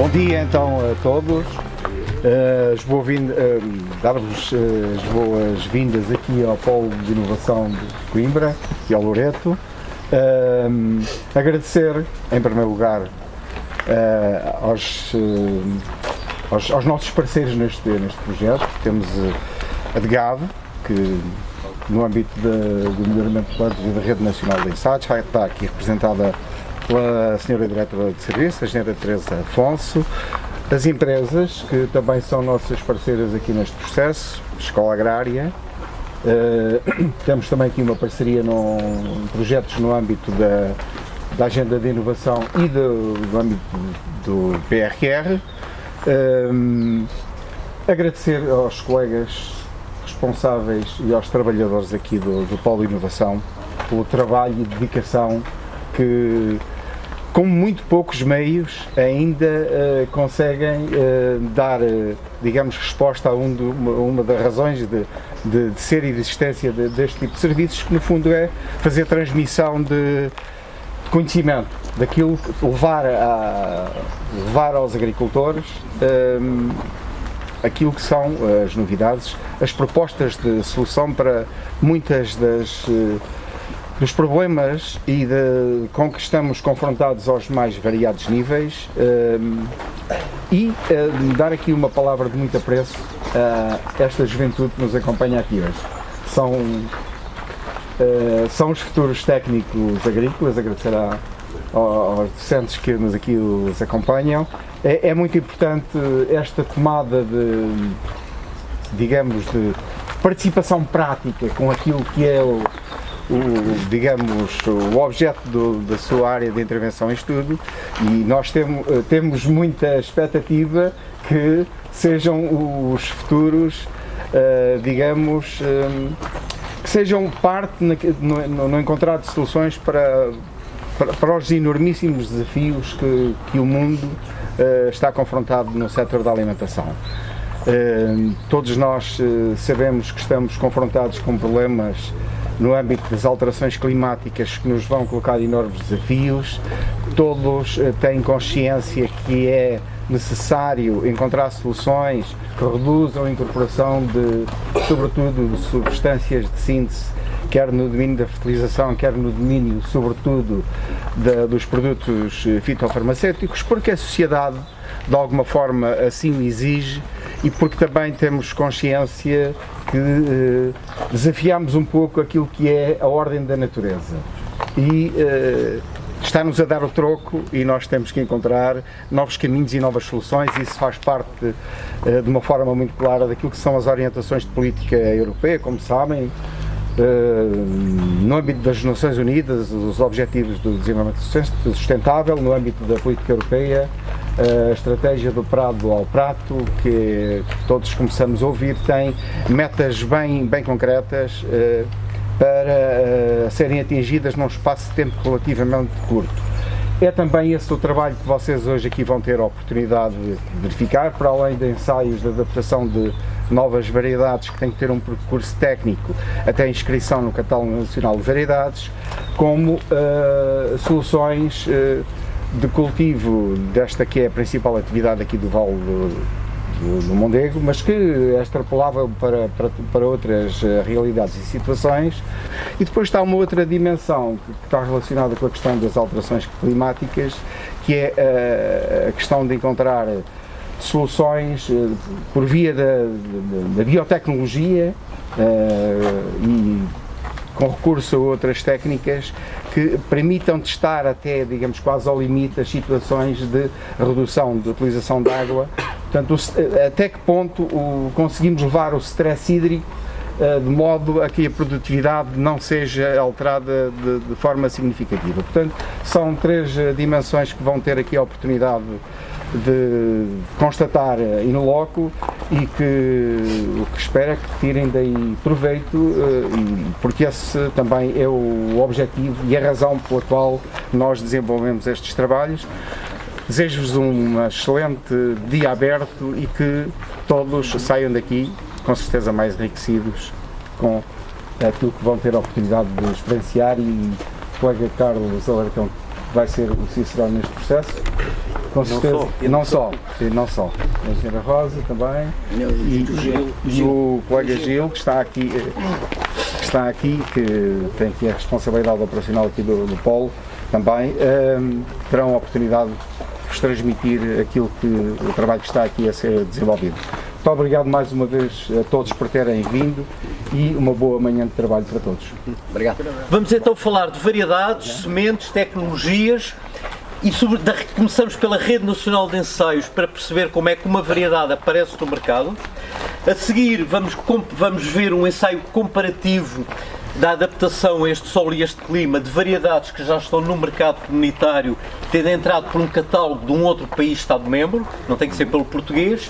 Bom dia então a todos, dar-vos as boas-vindas aqui ao Polo de Inovação de Coimbra e ao Loreto. Agradecer em primeiro lugar aos nossos parceiros neste projeto. Temos a DGAV, que no âmbito do melhoramento de planos e da Rede Nacional de Insights está aqui representada pela Sra. Diretora de Serviço, a Sra. Teresa Afonso, as empresas que também são nossas parceiras aqui neste processo, Escola Agrária. Temos também aqui uma parceria projetos no âmbito da Agenda de Inovação e do âmbito do PRR. Agradecer aos colegas responsáveis e aos trabalhadores aqui do Polo de Inovação pelo trabalho e dedicação que, com muito poucos meios, ainda conseguem dar, digamos, resposta a uma das razões de ser e de existência deste tipo de serviços, que no fundo é fazer transmissão de conhecimento, daquilo que levar aos agricultores aquilo que são as novidades, as propostas de solução para muitas dos problemas com que estamos confrontados aos mais variados níveis, e dar aqui uma palavra de muito apreço a esta juventude que nos acompanha aqui hoje. São os futuros técnicos agrícolas. Agradecer aos docentes que aqui os acompanham. É muito importante esta tomada de participação prática com aquilo que é o objeto da sua área de intervenção e estudo, e nós temos muita expectativa que sejam os futuros, que sejam parte no encontrar de soluções para os enormíssimos desafios que o mundo está confrontado no setor da alimentação. Todos nós sabemos que estamos confrontados com problemas no âmbito das alterações climáticas que nos vão colocar enormes desafios. Todos têm consciência que é necessário encontrar soluções que reduzam a incorporação sobretudo, de substâncias de síntese, quer no domínio da fertilização, quer no domínio, sobretudo, dos produtos fitofarmacêuticos, porque a sociedade, de alguma forma, assim o exige, e porque também temos consciência que desafiamos um pouco aquilo que é a ordem da natureza. E está-nos a dar o troco, e nós temos que encontrar novos caminhos e novas soluções, e isso faz parte de uma forma muito clara daquilo que são as orientações de política europeia, como sabem, no âmbito das Nações Unidas, os Objetivos do Desenvolvimento Sustentável, no âmbito da política europeia, a estratégia do prado ao prato, que todos começamos a ouvir, tem metas bem concretas para serem atingidas num espaço de tempo relativamente curto. É também esse o trabalho que vocês hoje aqui vão ter a oportunidade de verificar, para além de ensaios de adaptação de novas variedades que têm que ter um percurso técnico até a inscrição no Catálogo Nacional de Variedades, como soluções de cultivo desta que é a principal atividade aqui do Vale do Mondego, mas que é extrapolável para outras realidades e situações. E depois está uma outra dimensão que está relacionada com a questão das alterações climáticas, que é a questão de encontrar soluções por via da biotecnologia e com recurso a outras técnicas que permitam testar até, digamos, quase ao limite as situações de redução de utilização de água. Portanto, até que ponto conseguimos levar o stress hídrico de modo a que a produtividade não seja alterada de forma significativa. Portanto, são três dimensões que vão ter aqui a oportunidade de constatar in loco, e o que espero é que tirem daí proveito, porque esse também é o objetivo e a razão pela qual nós desenvolvemos estes trabalhos. Desejo-vos um excelente dia aberto e que todos saiam daqui com certeza mais enriquecidos com aquilo que vão ter a oportunidade de experienciar, e o colega Carlos Alarcão vai ser o Cicerone neste processo. Com certeza, não só. A senhora Rosa também e o colega Gil, que está aqui, que tem aqui a responsabilidade operacional aqui do Polo, também terão a oportunidade de vos transmitir aquilo que o trabalho que está aqui a ser desenvolvido. Muito obrigado mais uma vez a todos por terem vindo e uma boa manhã de trabalho para todos. Obrigado. Vamos então falar de variedades, sementes, tecnologias e começamos pela Rede Nacional de Ensaios para perceber como é que uma variedade aparece no mercado. A seguir vamos ver um ensaio comparativo da adaptação a este solo e este clima de variedades que já estão no mercado comunitário, tendo entrado por um catálogo de um outro país Estado-membro, não tem que ser pelo português,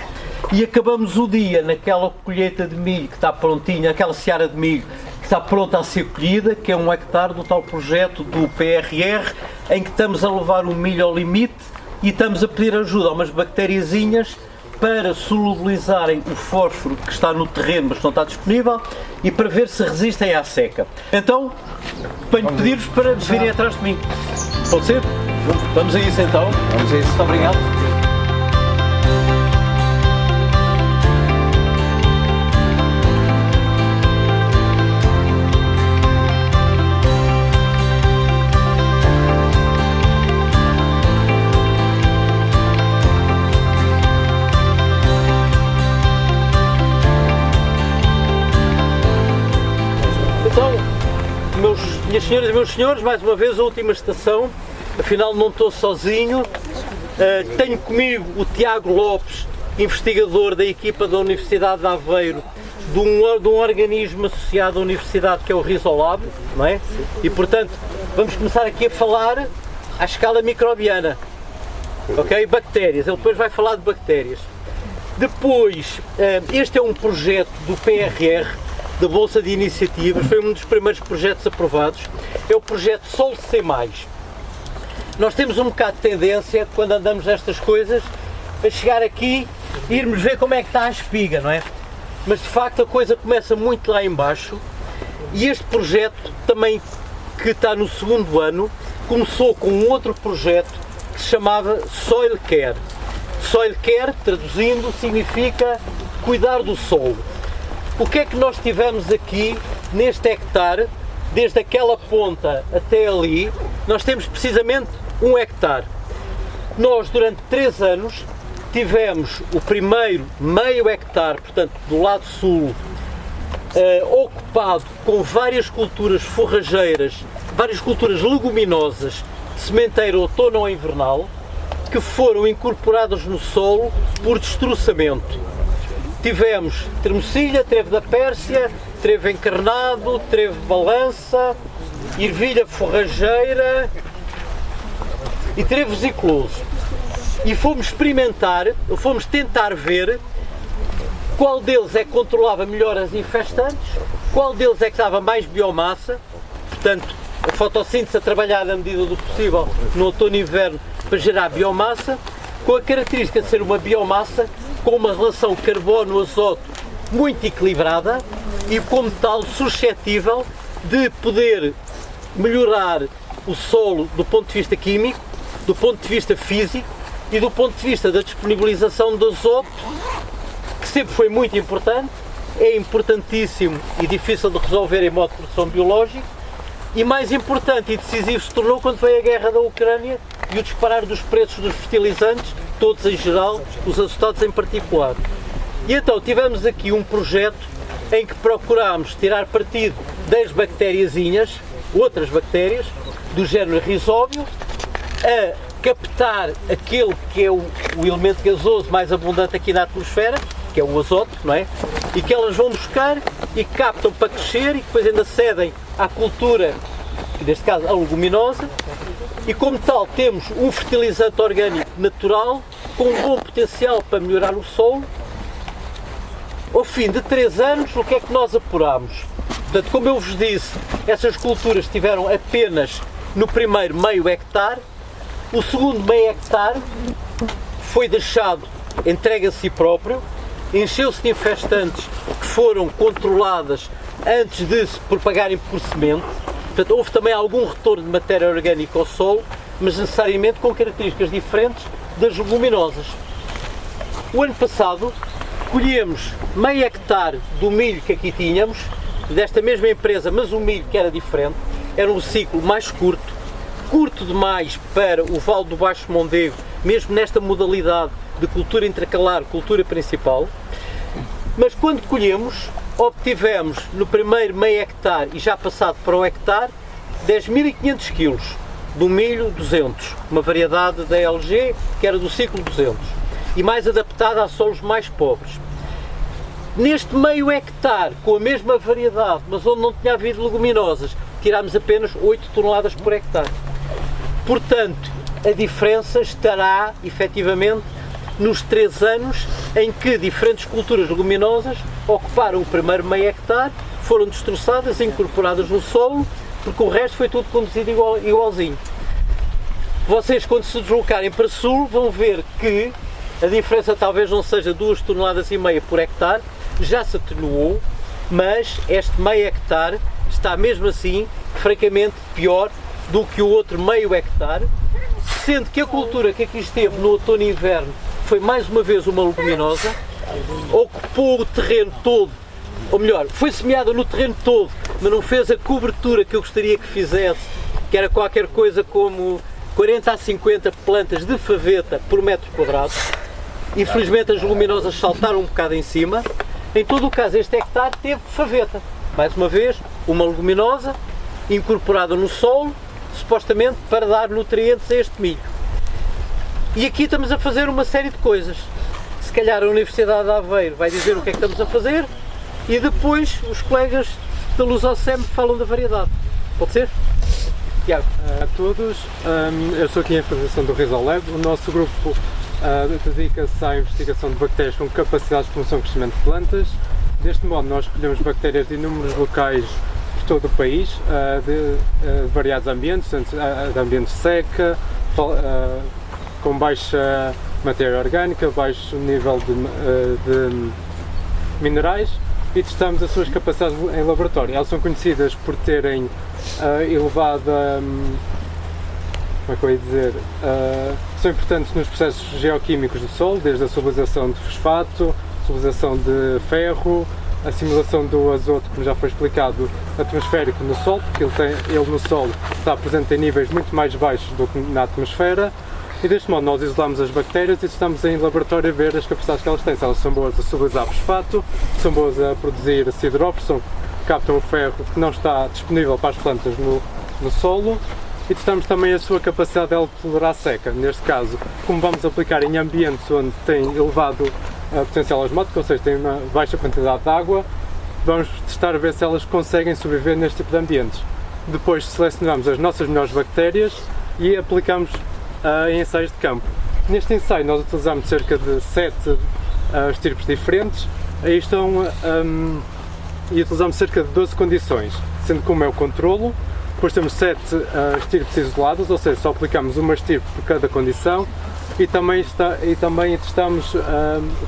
e acabamos o dia naquela colheita de milho que está prontinha, aquela seara de milho que está pronta a ser colhida, que é 1 hectare do tal projeto do PRR, em que estamos a levar o milho ao limite e estamos a pedir ajuda a umas bactériazinhas para solubilizarem o fósforo que está no terreno, mas não está disponível, e para ver se resistem à seca. Então, venho pedir-vos para virem atrás de mim. Pode ser? Vamos a isso então. Vamos a isso. Muito obrigado. Minhas senhoras e meus senhores, mais uma vez a última estação, afinal não estou sozinho, tenho comigo o Tiago Lopes, investigador da equipa da Universidade de Aveiro, de um organismo associado à Universidade que é o Risolab, não é? E portanto vamos começar aqui a falar à escala microbiana, ok? Bactérias, ele depois vai falar de bactérias. Depois, este é um projeto do PRR, da Bolsa de Iniciativas, foi um dos primeiros projetos aprovados, é o projeto Solo C+. Nós temos um bocado de tendência, quando andamos nestas coisas, a chegar aqui e irmos ver como é que está a espiga, não é? Mas de facto a coisa começa muito lá em baixo e este projeto também, que está no 2º ano, começou com um outro projeto que se chamava Soil Care. Soil Care, traduzindo, significa cuidar do solo. O que é que nós tivemos aqui neste hectare, desde aquela ponta até ali? Nós temos precisamente 1 hectare. Nós durante 3 anos tivemos o primeiro meio hectare, portanto do lado sul, ocupado com várias culturas forrageiras, várias culturas leguminosas, de sementeiro outono ou invernal, que foram incorporadas no solo por destroçamento. Tivemos tremocilha, treve da Pérsia, treve encarnado, treve balança, ervilha forrageira e treve vesiculoso. E fomos tentar ver qual deles é que controlava melhor as infestantes, qual deles é que dava mais biomassa, portanto a fotossíntese a trabalhar na medida do possível no outono e inverno para gerar biomassa, com a característica de ser uma biomassa com uma relação carbono-azoto muito equilibrada e como tal suscetível de poder melhorar o solo do ponto de vista químico, do ponto de vista físico e do ponto de vista da disponibilização de azoto, que sempre foi muito importante, é importantíssimo e difícil de resolver em modo de produção biológico, e mais importante e decisivo se tornou quando veio a guerra da Ucrânia e o disparar dos preços dos fertilizantes, todos em geral, os azotados em particular. E então tivemos aqui um projeto em que procurámos tirar partido das bactériazinhas, outras bactérias, do género Rhizóbio, a captar aquele que é o elemento gasoso mais abundante aqui na atmosfera, que é o azoto, não é? E que elas vão buscar e captam para crescer e depois ainda cedem à cultura, neste caso a leguminosa, e como tal temos um fertilizante orgânico natural com um bom potencial para melhorar o solo. Ao fim de 3 anos, o que é que nós apurámos? Portanto, como eu vos disse, essas culturas estiveram apenas no primeiro meio hectare, o segundo meio hectare foi deixado entregue a si próprio, encheu-se de infestantes que foram controladas antes de se propagarem por semente. Portanto, houve também algum retorno de matéria orgânica ao solo, mas necessariamente com características diferentes das leguminosas. O ano passado colhemos meio hectare do milho que aqui tínhamos, desta mesma empresa, mas o milho que era diferente, era um ciclo mais curto demais para o Vale do Baixo Mondego, mesmo nesta modalidade de cultura intercalar, cultura principal, mas quando colhemos, obtivemos no primeiro meio hectare e já passado para o hectare, 10.500 kg do milho 200, uma variedade da LG que era do ciclo 200 e mais adaptada a solos mais pobres. Neste meio hectare, com a mesma variedade, mas onde não tinha havido leguminosas, tirámos apenas 8 toneladas por hectare. Portanto, a diferença estará, efetivamente, nos 3 anos em que diferentes culturas leguminosas ocuparam o primeiro meio hectare, foram destroçadas e incorporadas no solo, porque o resto foi tudo conduzido igualzinho. Vocês, quando se deslocarem para sul, vão ver que a diferença talvez não seja 2,5 toneladas por hectare, já se atenuou, mas este meio hectare está mesmo assim francamente pior do que o outro meio hectare, sendo que a cultura que aqui esteve no outono e inverno foi mais uma vez uma leguminosa, ocupou o terreno todo, ou melhor, foi semeada no terreno todo, mas não fez a cobertura que eu gostaria que fizesse, que era qualquer coisa como 40 a 50 plantas de faveta por metro quadrado. Infelizmente as leguminosas saltaram um bocado em cima. Em todo o caso, este hectare teve faveta. Mais uma vez, uma leguminosa incorporada no solo, supostamente para dar nutrientes a este milho. E aqui estamos a fazer uma série de coisas. Se calhar a Universidade de Aveiro vai dizer o que é que estamos a fazer e depois os colegas da Lusocem falam da variedade. Pode ser? Tiago. A todos, eu estou aqui em representação do Risolab. O nosso grupo dedica-se à investigação de bactérias com capacidade de promoção e crescimento de plantas. Deste modo, nós escolhemos bactérias de inúmeros locais por todo o país, de variados ambientes, de ambientes seca, com baixa matéria orgânica, baixo nível de minerais, e testamos as suas capacidades em laboratório. Elas são conhecidas por terem elevada, como é que eu ia dizer, são importantes nos processos geoquímicos do solo, desde a solubilização de fosfato, solubilização de ferro, a assimilação do azoto, como já foi explicado, atmosférico no solo, porque ele no solo está presente em níveis muito mais baixos do que na atmosfera, e deste modo nós isolamos as bactérias e estamos em laboratório a ver as capacidades que elas têm, se elas são boas a solubilizar fosfato, são boas a produzir siderópolis, captam o ferro que não está disponível para as plantas no solo, e testamos também a sua capacidade de tolerar seca. Neste caso, como vamos aplicar em ambientes onde tem elevado potencial osmótico, ou seja, tem uma baixa quantidade de água, vamos testar a ver se elas conseguem sobreviver neste tipo de ambientes. Depois selecionamos as nossas melhores bactérias e aplicamos em ensaios de campo. Neste ensaio nós utilizamos cerca de 7 estirpes diferentes e utilizamos cerca de 12 condições, sendo que uma é o controlo. Depois temos 7 estirpes isoladas, ou seja, só aplicamos uma estirpe por cada condição, e também testamos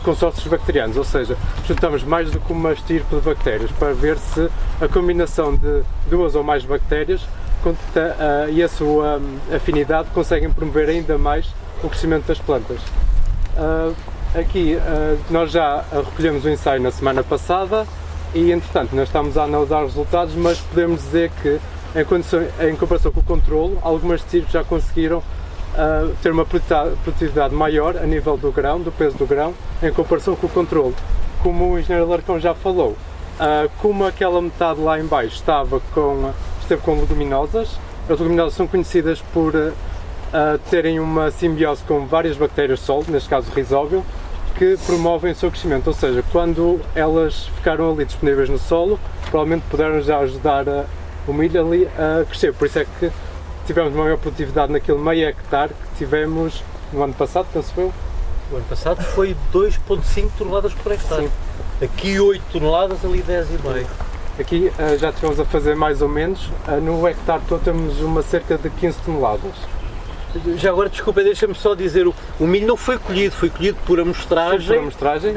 consórcios bacterianos, ou seja, juntamos mais do que uma estirpe de bactérias para ver se a combinação de 2 ou mais bactérias e a sua afinidade conseguem promover ainda mais o crescimento das plantas. Aqui nós já recolhemos o ensaio na semana passada e, entretanto, nós estamos a analisar os resultados, mas podemos dizer que, em comparação com o controlo, algumas estirpes já conseguiram ter uma produtividade maior a nível do grão, do peso do grão, em comparação com o controlo. Como o engenheiro Larcão já falou, como aquela metade lá em baixo esteve com leguminosas, as leguminosas são conhecidas por terem uma simbiose com várias bactérias solo, neste caso o Rhizóbio, que promovem o seu crescimento, ou seja, quando elas ficaram ali disponíveis no solo, provavelmente puderam já ajudar o milho ali a crescer. Por isso é que tivemos uma maior produtividade naquele meio hectare que tivemos no ano passado, penso eu. O ano passado foi 2,5 toneladas por hectare. Sim. Aqui 8 toneladas, ali 10,5. Aqui já estivemos a fazer mais ou menos, no hectare todo temos uma cerca de 15 toneladas. Já agora, desculpa, deixa-me só dizer, o milho não foi colhido por amostragem. Sim, por amostragem.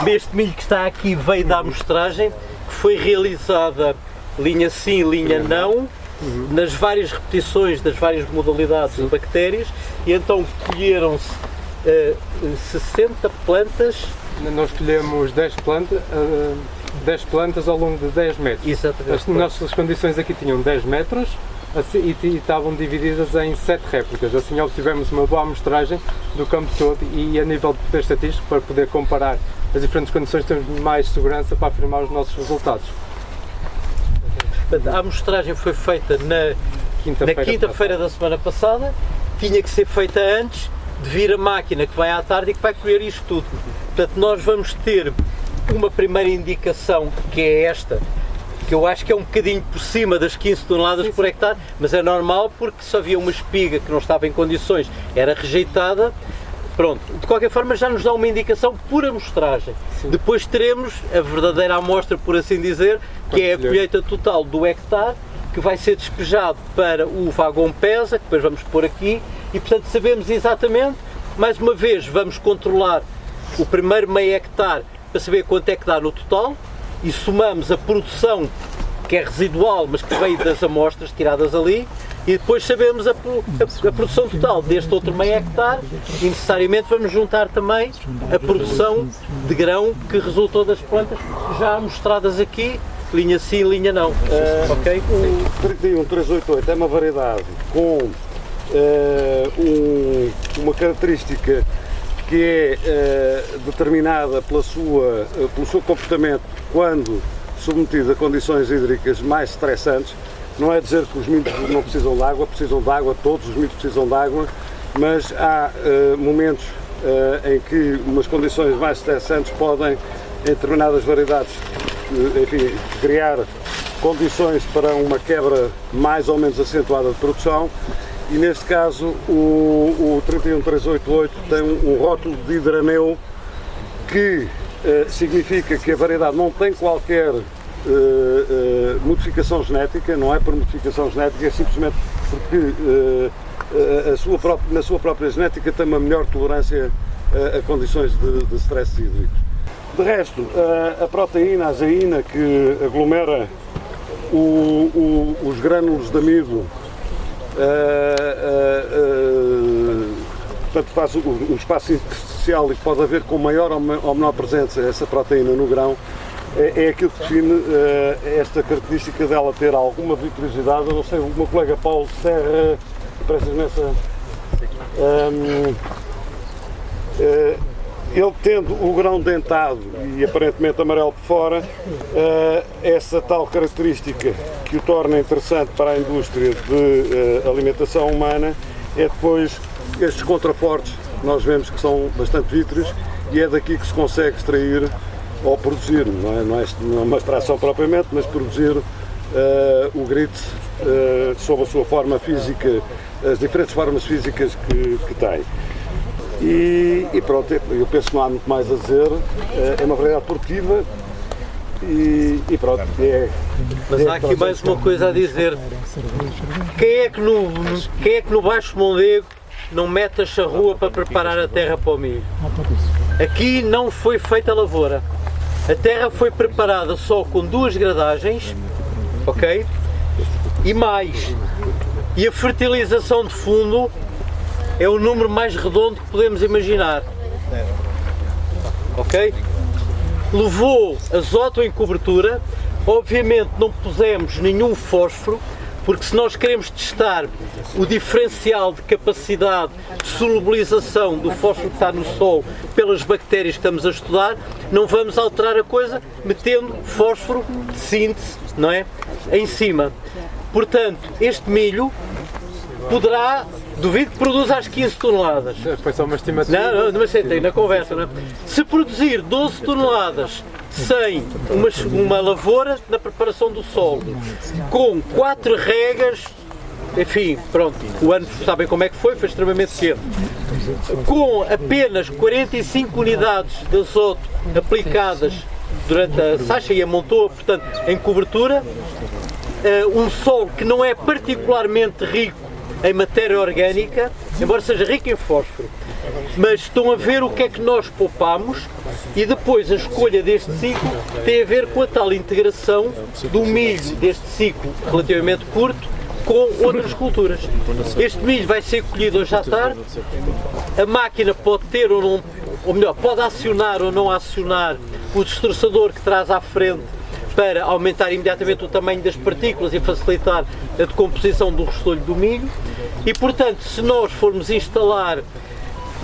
Este milho que está aqui veio da amostragem, que foi realizada linha sim, linha não, nas várias repetições das várias modalidades de bactérias, e então colheram-se 60 plantas. Nós escolhemos 10 plantas ao longo de 10 metros. Exatamente. As nossas condições aqui tinham 10 metros assim, e estavam divididas em 7 réplicas. Assim obtivemos uma boa amostragem do campo todo e a nível de poder estatístico, para poder comparar as diferentes condições, temos mais segurança para afirmar os nossos resultados. A amostragem foi feita na quinta-feira da semana passada, tinha que ser feita antes de vir a máquina que vai à tarde e que vai colher isto tudo. Portanto, nós vamos ter uma primeira indicação, que é esta, que eu acho que é um bocadinho por cima das 15 toneladas por hectare, mas é normal porque se havia uma espiga que não estava em condições, era rejeitada. Pronto, de qualquer forma já nos dá uma indicação por amostragem. Sim. Depois teremos a verdadeira amostra, por assim dizer, que é a colheita total do hectare, que vai ser despejado para o vagão pesa, que depois vamos pôr aqui, e portanto sabemos exatamente, mais uma vez vamos controlar o primeiro meio hectare para saber quanto é que dá no total, e somamos a produção que é residual, mas que veio das amostras tiradas ali, e depois sabemos a produção total deste outro meio hectare, e necessariamente vamos juntar também a produção de grão que resultou das plantas já mostradas aqui, linha sim, linha não. Ok? O 31388 é uma variedade com uma característica que é determinada pelo seu comportamento quando submetido a condições hídricas mais estressantes. Não é dizer que os milhos não precisam de água, todos os milhos precisam de água, mas há momentos em que umas condições mais estressantes podem, em determinadas variedades, enfim, criar condições para uma quebra mais ou menos acentuada de produção, e neste caso o 31388 tem um rótulo de hidraneu que significa que a variedade não tem qualquer modificação genética, não é por modificação genética, é simplesmente porque na sua própria genética tem uma melhor tolerância a condições de stress hídricos. De resto, a proteína, a azeína, que aglomera os grânulos de amido, portanto faz um espaço intersticial e pode haver com maior ou menor presença essa proteína no grão, é aquilo que define esta característica dela ter alguma vitoriosidade. Eu não sei, o meu colega Paulo Serra, prestas nessa, ele tendo o grão dentado e aparentemente amarelo por fora, essa tal característica que o torna interessante para a indústria de alimentação humana é depois estes contrafortes que nós vemos que são bastante vítreos, e é daqui que se consegue extrair ou produzir, não é uma extração propriamente, mas produzir o grit sob a sua forma física, as diferentes formas físicas que tem. E pronto, eu penso que não há muito mais a dizer, é uma variedade produtiva e pronto. Mas há aqui mais uma coisa a dizer. Quem é que no Baixo Mondego não mete a charrua para preparar a terra para o milho? Aqui não foi feita a lavoura. A terra foi preparada só com 2 gradagens, ok? E mais. E a fertilização de fundo é o número mais redondo que podemos imaginar. Ok? Levou azoto em cobertura. Obviamente não pusemos nenhum fósforo, porque se nós queremos testar o diferencial de capacidade de solubilização do fósforo que está no solo pelas bactérias que estamos a estudar, não vamos alterar a coisa metendo fósforo de síntese, não é? Em cima. Portanto, este milho poderá, duvido que produza às 15 toneladas. Foi só uma estimativa. Não, mas sentei na conversa, não é? Se produzir 12 toneladas sem uma lavoura na preparação do solo, com 4 regas, enfim, pronto, o ano sabem como é que foi extremamente quente, com apenas 45 unidades de azoto aplicadas durante a sacha e a montou, portanto, em cobertura, um solo que não é particularmente rico em matéria orgânica, embora seja rico em fósforo, mas estão a ver o que é que nós poupamos, e depois a escolha deste ciclo tem a ver com a tal integração do milho deste ciclo relativamente curto com outras culturas. Este milho vai ser colhido hoje à tarde, a máquina pode ter ou não, ou melhor, pode acionar ou não acionar o destroçador que traz à frente para aumentar imediatamente o tamanho das partículas e facilitar a decomposição do restolho do milho. E portanto, se nós formos instalar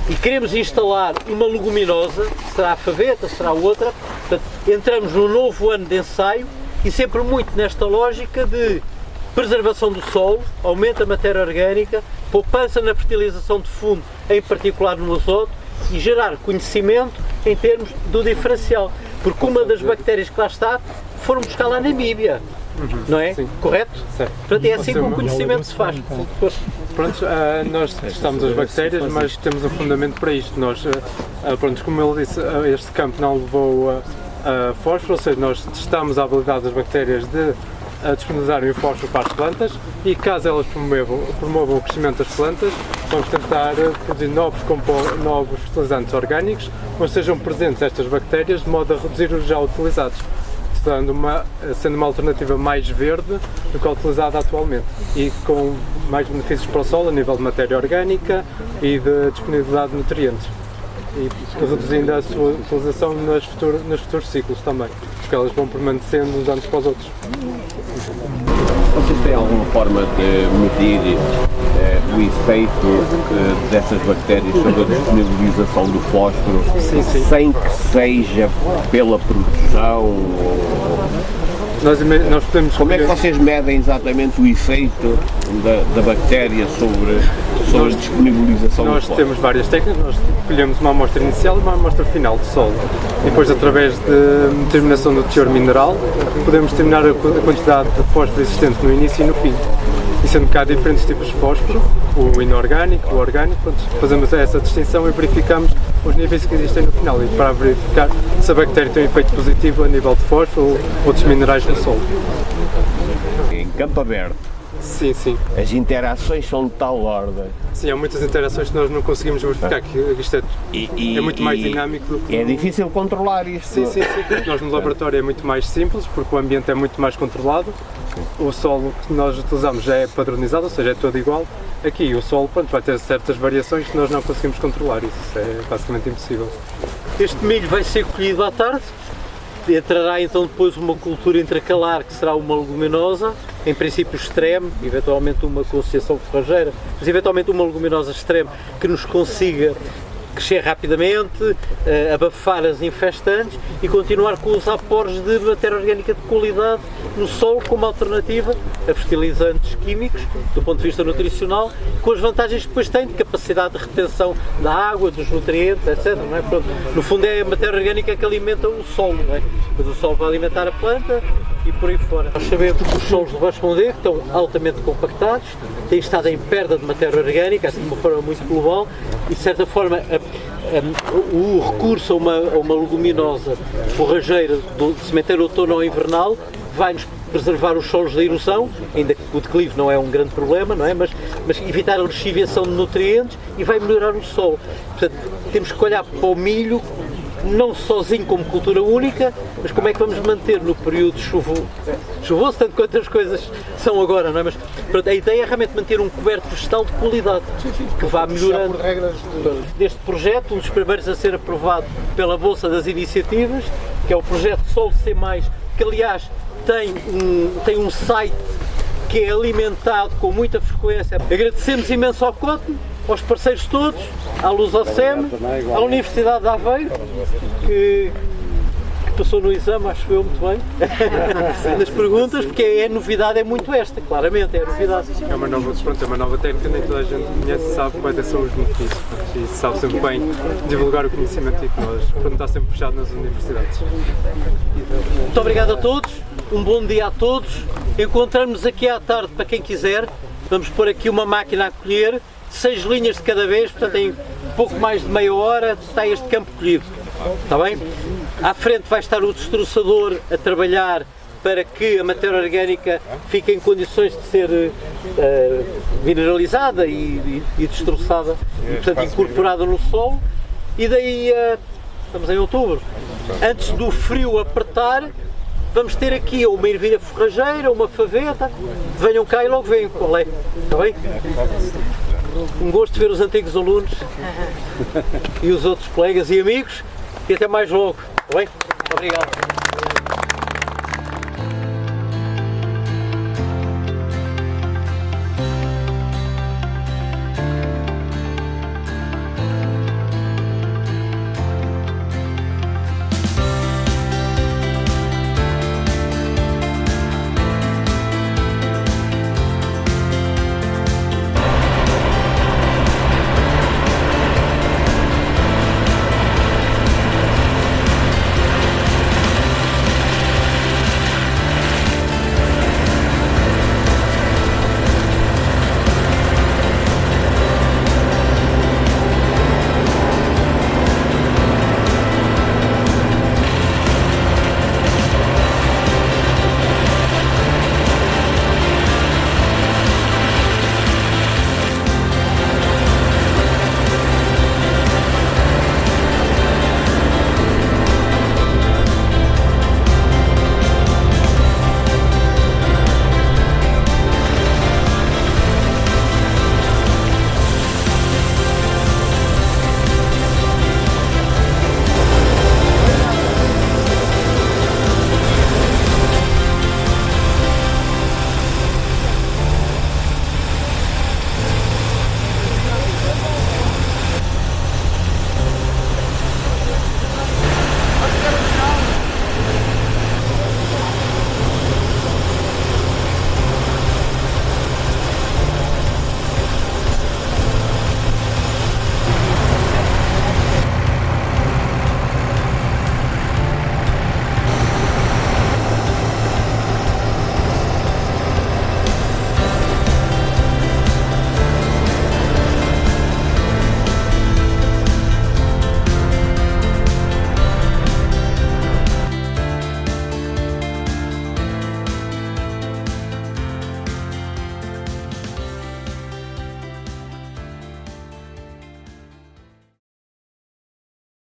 e queremos instalar uma leguminosa, será a faveta, será outra, portanto, entramos no novo ano de ensaio e sempre muito nesta lógica de preservação do solo, aumento da matéria orgânica, poupança na fertilização de fundo, em particular no azoto, e gerar conhecimento em termos do diferencial. Porque uma das bactérias que lá está, foram buscar lá na Namíbia, não é? Sim. Correto? Certo. Portanto, é assim que o conhecimento se faz. Pronto, nós testamos as bactérias, mas temos um fundamento para isto. Nós, pronto, como ele disse, este campo não levou fósforo, ou seja, nós testamos a habilidade das bactérias de disponibilizarem o fósforo para as plantas e caso elas promovam o crescimento das plantas, vamos tentar produzir novos fertilizantes orgânicos onde sejam presentes estas bactérias de modo a reduzir os já utilizados, sendo uma alternativa mais verde do que a utilizada atualmente e com mais benefícios para o solo a nível de matéria orgânica e de disponibilidade de nutrientes e reduzindo a sua utilização nos futuros ciclos também, porque elas vão permanecendo uns anos para os outros. Vocês têm alguma forma de medir o efeito dessas bactérias sobre a disponibilização do fósforo, sem que seja pela produção? Nós podemos Como é que vocês medem exatamente o efeito da bactéria sobre a disponibilização do Nós fósforo? temos várias técnicas, nós colhemos uma amostra inicial e uma amostra final de solo. E depois, através de determinação do teor mineral, podemos determinar a quantidade de fósforo existente no início e no fim. E sendo que há diferentes tipos de fósforo, o inorgânico, o orgânico, pronto, fazemos essa distinção e verificamos os níveis que existem no final. E para verificar se a bactéria tem um efeito positivo a nível de fósforo ou outros minerais no solo. Em campo aberto, Sim, sim. as interações são de tal ordem. Sim, há muitas interações que nós não conseguimos verificar, que isto é muito mais dinâmico do que... É difícil controlar isto. Sim. Nós no laboratório é muito mais simples, porque o ambiente é muito mais controlado. O solo que nós utilizamos já é padronizado, ou seja, é todo igual. Aqui o solo, pronto, vai ter certas variações que nós não conseguimos controlar, isso é basicamente impossível. Este milho vai ser colhido à tarde, entrará então depois uma cultura intracalar que será uma leguminosa, em princípio extreme, eventualmente uma com associação forrageira, mas eventualmente uma leguminosa extreme que nos consiga crescer rapidamente, abafar as infestantes e continuar com os aportes de matéria orgânica de qualidade no solo como alternativa a fertilizantes químicos do ponto de vista nutricional, com as vantagens que depois tem de capacidade de retenção da água, dos nutrientes, etc. Não é? Pronto, no fundo é a matéria orgânica que alimenta o solo, não é? Depois o solo vai alimentar a planta e por aí fora. Nós sabemos que os solos do Baixo Mondego estão altamente compactados, têm estado em perda de matéria orgânica, assim de uma forma muito global, e de certa forma o recurso a uma leguminosa forrageira do sementeiro outono ou invernal vai-nos preservar os solos da erosão, ainda que o declive não é um grande problema, não é? Mas evitar a lixiviação de nutrientes e vai melhorar o solo. Portanto, temos que olhar para o milho não sozinho como cultura única, mas como é que vamos manter no período chuvoso, tanto quanto as coisas são agora, não é? Mas pronto, a ideia é realmente manter um coberto vegetal de qualidade, que vá melhorando. Deste projeto, um dos primeiros a ser aprovado pela Bolsa das Iniciativas, que é o projeto Solo C+, que aliás tem um site que é alimentado com muita frequência. Agradecemos imenso ao COTE, aos parceiros todos, à Lusocem, à Universidade de Aveiro, que passou no exame, acho eu, muito bem, das perguntas, porque a novidade é muito esta, claramente, é a novidade. É uma nova técnica, nem toda a gente conhece e sabe quais são os benefícios. E sabe sempre bem divulgar o conhecimento e que nós, para não estar sempre fechado nas universidades. Muito obrigado a todos, um bom dia a todos. Encontramos-nos aqui à tarde para quem quiser. Vamos pôr aqui uma máquina a colher, 6 linhas de cada vez, portanto em pouco mais de meia hora está este campo colhido. Está bem? À frente vai estar o destroçador a trabalhar para que a matéria orgânica fique em condições de ser mineralizada e destroçada, e, portanto incorporada no solo. E daí, estamos em outubro, antes do frio apertar, vamos ter aqui uma ervilha forrageira, uma faveta, venham cá e logo veem qual é, está bem? Um gosto de ver os antigos alunos e os outros colegas e amigos, e até mais logo, está bem? Obrigado.